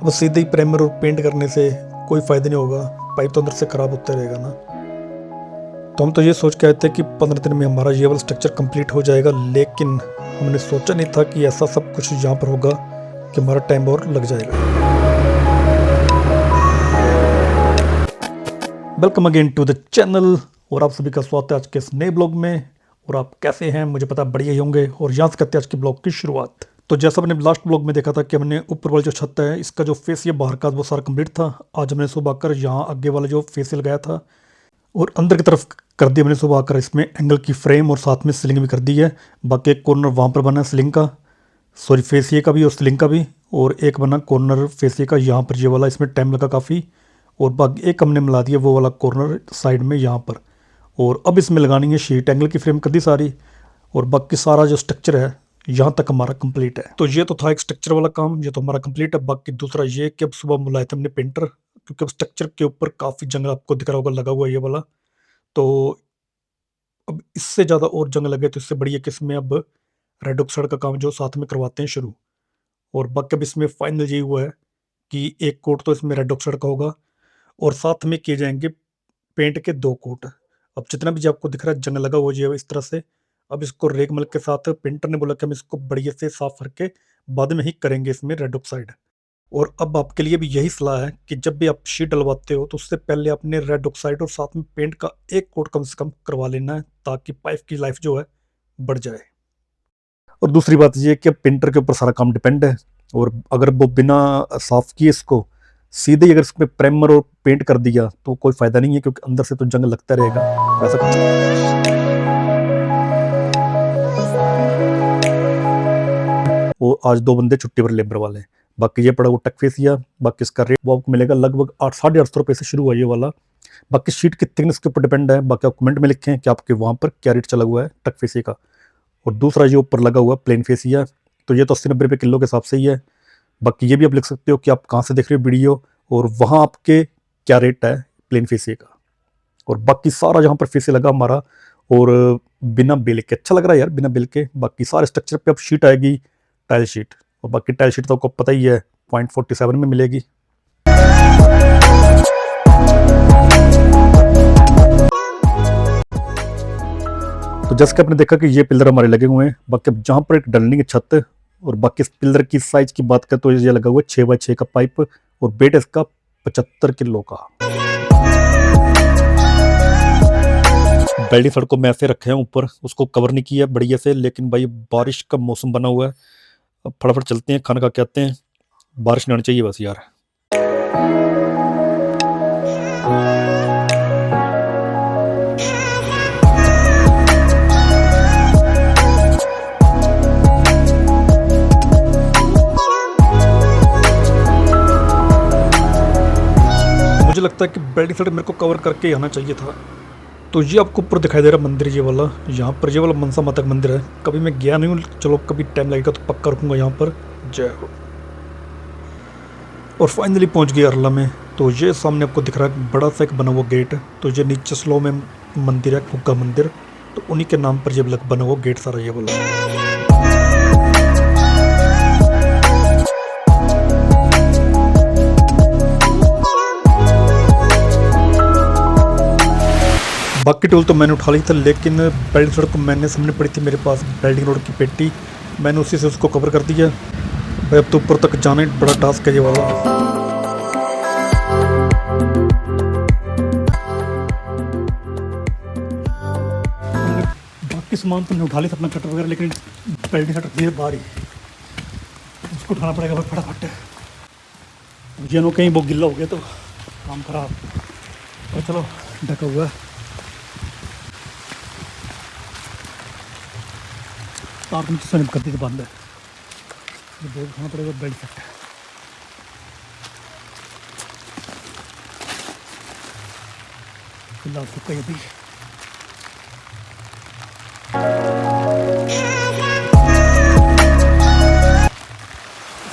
अब सीधे ही प्राइमर और पेंट करने से कोई फ़ायदा नहीं होगा, पाइप तो अंदर से ख़राब होता रहेगा ना। तो हम तो ये सोच के आए थे कि 15 दिन में हमारा ये वाला स्ट्रक्चर कंप्लीट हो जाएगा, लेकिन हमने सोचा नहीं था कि ऐसा सब कुछ यहाँ पर होगा कि हमारा टाइम और लग जाएगा। Welcome again to the channel और आप सभी का स्वागत है आज के इस नए ब्लॉग में। और आप कैसे हैं, मुझे पता बढ़िया ही होंगे। और यहाँ से करते हैं आज के ब्लॉग की शुरुआत। तो जैसा मैंने लास्ट ब्लॉग में देखा था कि हमने ऊपर वाली जो छत है इसका जो फेसियल बाहर का वो सारा कंप्लीट था। आज हमने सुबह आकर यहाँ आगे वाला जो फेसियल लगाया था और अंदर की तरफ कर दिया मैंने सुबह आकर। इसमें एंगल की फ्रेम और साथ में सीलिंग भी कर दी है। बाकी एक कॉर्नर वहाँ पर बना है सीलिंग का, सॉरी फेसिए का भी और सीलिंग का भी। और एक बना कॉर्नर फेसिए का यहाँ पर, ये वाला इसमें टाइम लगा काफ़ी। और बाकी एक हमने मिला दिया वो वाला कॉर्नर साइड में यहाँ पर। और अब इसमें लगानी है शीट, एंगल की फ्रेम कर दी सारी। और बाकी सारा जो स्ट्रक्चर है यहाँ तक हमारा कंप्लीट है। तो ये तो था एक स्ट्रक्चर वाला काम, ये तो हमारा कंप्लीट है। बाकी दूसरा ये कि अब सुबह बुलाए थे हमने पेंटर, क्योंकि अब स्ट्रक्चर के ऊपर काफ़ी जंग आपको दिख रहा होगा लगा हुआ है ये वाला। तो अब इससे ज़्यादा और जंग लगे तो इससे बढ़िया कि इसमें अब रेड ऑक्साइड का काम जो साथ में करवाते हैं शुरू। और बाकी अब इसमें फाइनल यही हुआ है कि एक कोट तो इसमें रेड ऑक्साइड का होगा और साथ में किए जाएंगे पेंट के 2 कोट। अब जितना भी जो आपको दिख रहा है जंग लगा हुआ जो है इस तरह से, अब इसको रेगमल के साथ पेंटर ने बोला कि हम इसको बढ़िया से साफ करके बाद में ही करेंगे इसमें रेड ऑक्साइड। और अब आपके लिए भी यही सलाह है कि जब भी आप शीट डलवाते हो तो उससे पहले आपने रेड ऑक्साइड और साथ में पेंट का एक कोट कम से कम करवा लेना है, ताकि पाइप की लाइफ जो है बढ़ जाए। और दूसरी बात ये है कि अब पेंटर के ऊपर सारा काम डिपेंड है। और अगर वो बिना साफ किए इसको सीधे ही अगर इसमें प्राइमर और पेंट कर दिया तो कोई फायदा नहीं है, क्योंकि अंदर से तो जंग लगता रहेगा। ऐसा कुछ वो आज 2 बंदे छुट्टी पर लेबर वाले। बाकी ये पड़ा वो टक फेसिया, बाकी इसका रेट वो आपको मिलेगा लगभग 800-850 रुपये से शुरू हुआ ये वाला। बाकी शीट की थिकनेस के ऊपर डिपेंड है। बाकी आप कमेंट में लिखें कि आपके वहाँ पर क्या रेट चला हुआ है टक फेसिया का। और दूसरा ये ऊपर लगा हुआ प्लेन फेसिया, तो ये तो 80-90 रुपये किलो के हिसाब से ही है। बाकी ये भी आप लिख सकते हो कि आप कहाँ से देख रहे हो वीडियो और वहाँ आपके क्या रेट है प्लेन फेसिया का। और बाकी सारा जहाँ पर फेसिया लगा हमारा और बिना बिल के अच्छा लग रहा है यार, बिना बिल के। बाकी सारे स्ट्रक्चर पे अब शीट आएगी, टाइल शीट। और बाकी टाइल शीट तो आपको पता ही है 0.47 में मिलेगी। तो जैसे कि आपने देखा कि ये पिलर हमारे लगे हुए हैं। बाकी अब जहाँ पर एक डलनी है छत, और बाकी इस पिलर की साइज की बात करें तो ये लगा हुआ है 6x6 का पाइप और वेट इसका 75 किलो का। बेल्डिंग सड़कों में ऐसे रखे हैं ऊपर, उसको कवर नहीं किया बढ़िया से। लेकिन भाई बारिश का मौसम बना हुआ है, अब फटाफट चलते हैं, खाना खा के आते हैं। बारिश नहीं आनी चाहिए बस यार। मुझे लगता है कि बेल्डिंग सड़क मेरे को कवर करके ही आना चाहिए था। तो ये आपको ऊपर दिखाई दे रहा मंदिर ये वाला, यहाँ पर ये वाला मनसा माता का मंदिर है। कभी मैं गया नहीं हूँ, चलो कभी टाइम लगेगा तो पक्का रुकूंगा यहाँ पर। जय हो। और फाइनली पहुँच गए अरला में। तो ये सामने आपको दिख रहा है बड़ा सा एक बना हुआ गेट। तो ये नीचे स्लो में मंदिर है, कुग्गा मंदिर, तो उन्हीं के नाम पर ये बना हुआ गेट सारा ये वाला। बाकी टूल तो मैंने उठा ली था, लेकिन बेल्डिंग रोड को मैंने सामने पड़ी थी मेरे पास बेल्डिंग रोड की पेटी, मैंने उसी से उसको कवर कर दिया। भाई अब तो ऊपर तक जाना ही बड़ा टास्क है ये वाला। बाकी सामान तो मैंने उठा लिया था अपना कटर वगैरह, लेकिन बेल्डिंग शटर थी बाहर ही, उसको उठाना पड़ेगा फटाफट। ये नो कहीं वो गिल्ला हो गया तो काम खराब। और चलो ढका हुआ है, तार नीचे से कर दी बंद है, बोर्ड खाना पड़ेगा बेल्ट सेट। फिलहाल सूखा ही अभी।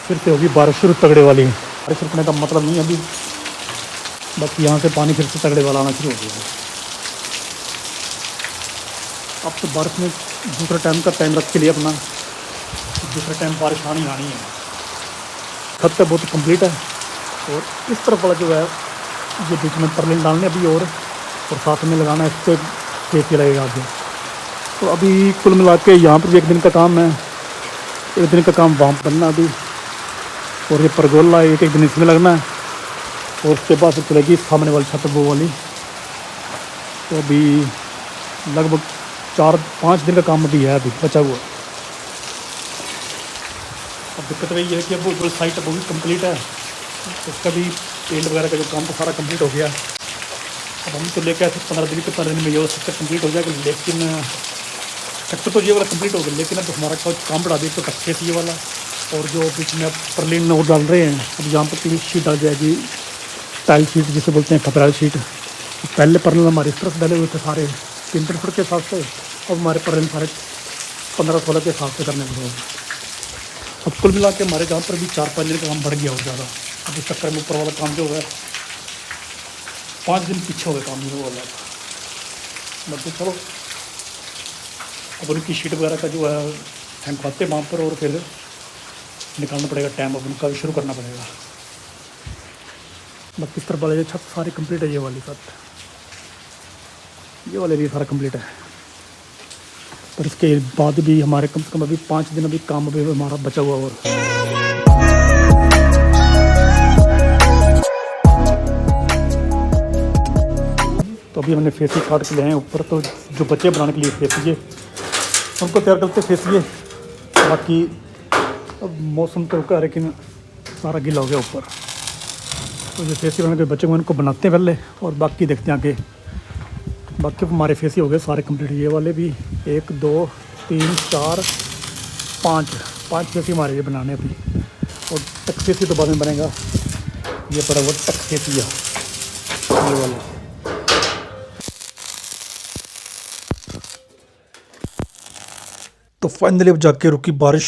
फिर से होगी बारिश शुरू तगड़े वाली। बारिश रुकने का मतलब नहीं अभी, बाकी यहाँ से पानी फिर से तगड़े वाला आना शुरू हो गया। अब तो बारिश में दूसरा टाइम रख के लिए अपना, दूसरे टाइम बारिश आनी है। छत पे बहुत कंप्लीट है, और इस तरफ वाला जो है ये बीच में परलिन डालने अभी और साथ में लगाना है, इस पर फेस ही लगेगा आगे। तो अभी कुल मिला के यहाँ पर भी एक दिन का काम है, एक दिन का काम वहाँ पर बनना अभी, और ये परगोला एक दिन इसमें लगना है, और उसके बाद चलेगी सामने वाली छत वो वाली। तो अभी लगभग 4-5 दिन का काम अभी है अभी बचा हुआ। अब दिक्कत वही है कि अब वो जो साइट वो भी कंप्लीट है, उसका भी पेंट वगैरह का जो काम तो सारा कंप्लीट हो गया। अब हम तो लेके आए थे 15 दिन में ये सेक्टर कंप्लीट हो जाएगा, लेकिन सेक्टर तो ये वाला कंप्लीट हो गया, लेकिन अब हमारा काम बढ़ा दिया तो कच्चे ये वाला, और जो बीच में अब परलिन और डाल रहे हैं। अब यहाँ पर 3 शीट डाल जाएगी, टाइल शीट जिसे बोलते हैं, खपराल शीट। पहले परलिन हमारे इस तरफ डाले हुए थे सारे 3 फुट के हिसाब से, अब हमारे परलिन सारे 15-16 के हिसाब से करने लगे। अब कुल मिला के हमारे जहाँ पर भी 4-5 दिन का काम बढ़ गया और ज़्यादा। अब इस चक्कर में ऊपर वाला काम जो है 5 दिन पीछे हो गया काम ये वाला। मतलब चलो अब उनकी शीट वगैरह का जो है हम खाते वहाँ पर, और फिर निकालना पड़ेगा टाइम, अब उनका भी शुरू करना पड़ेगा। बाकी इस तरफ वाले छत सारी कंप्लीट है, ये वाली छत, ये वाले भी सारा कंप्लीट है। पर इसके बाद भी हमारे कम से कम अभी 5 दिन अभी काम अभी हमारा बचा हुआ। और तो अभी हमने फेसी काट के ले आए ऊपर, तो जो बचे बनाने के लिए फेसिए उनको तैयार करते फेसिए। बाकी अब मौसम तो रुका, लेकिन सारा गीला हो गया ऊपर, तो जो फेसी बनाने के बचे हुए उनको बनाते हैं पहले, और बाकी देखते हैं आगे। बाकी हमारे फेसी हो गए सारे कंप्लीट, ये वाले भी 1 2 3 4 5 फेसी हमारे ये बनाने अभी, और टक फेसी तो बाद में बनेगा। ये पड़ा हुआ टक फेसी ये वाला। तो फाइनली अब जाके रुकी बारिश।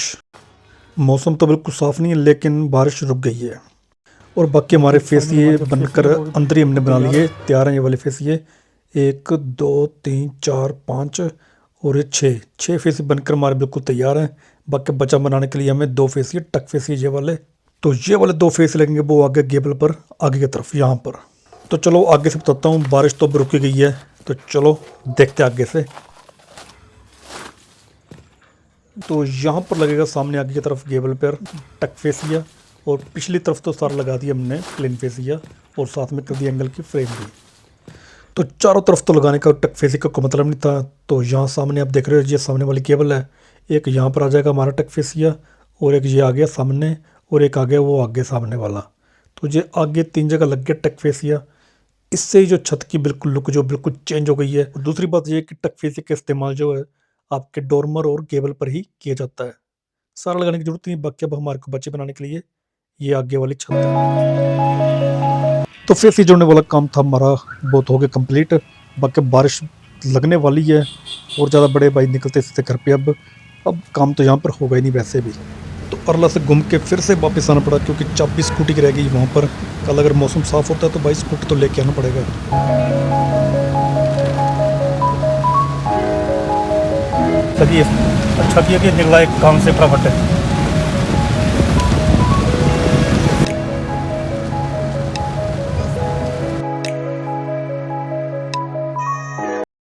मौसम तो बिल्कुल साफ़ नहीं है, लेकिन बारिश रुक गई है। और बाकी हमारे फेसिए बनकर अंदर ही हमने बना लिए, तैयार हैं ये वाले फेसिए। 1 2 3 4 5 और ये 6 फेसी बनकर हमारे बिल्कुल तैयार हैं। बाकी बचा बनाने के लिए हमें 2 फेसिए टक फेसिए ये वाले। तो ये वाले 2 फेस लगेंगे वो आगे गेबल पर, आगे की तरफ यहाँ पर। तो चलो आगे से बताता हूँ। बारिश तो अब रुकी गई है, तो चलो देखते आगे से। तो यहाँ पर लगेगा सामने आगे की तरफ गेबल पर टक फेसिया, और पिछली तरफ तो सारा लगा दिया हमने प्लेन फेसिया, और साथ में कर दिया एंगल की फ्रेम भी। तो चारों तरफ तो लगाने का टक फेसिया का मतलब नहीं था। तो यहाँ सामने आप देख रहे हो, ये सामने वाली केबल है, एक यहाँ पर आ जाएगा हमारा टक फेसिया, और एक ये आ गया सामने, और एक आ गया वो आगे सामने वाला। तो ये आगे 3 जगह लग गया टक फेसिया। इससे ही जो छत की बिल्कुल लुक जो बिल्कुल चेंज हो गई है। और दूसरी बात ये कि टक फेसिया का इस्तेमाल जो है आपके डोरमर और केबल पर ही किया जाता है, सारा लगाने की जरूरत नहीं। बाकी अब हमारे को बच्चे बनाने के लिए ये आगे वाली छत है। तो फेसी जोड़ने वाला काम था हमारा बहुत हो गया कंप्लीट। बाकी बारिश लगने वाली है, और ज़्यादा बड़े भाई निकलते इससे घर पे। अब काम तो यहाँ पर होगा ही नहीं वैसे भी। तो अरला से घूम के फिर से वापस आना पड़ा, क्योंकि चाबी स्कूटी की रह गई वहाँ पर। कल अगर मौसम साफ़ होता है तो भाई स्कूटी तो लेके आना पड़ेगा। चलिए, अच्छा किया कि निकला एक काम से फटाफट।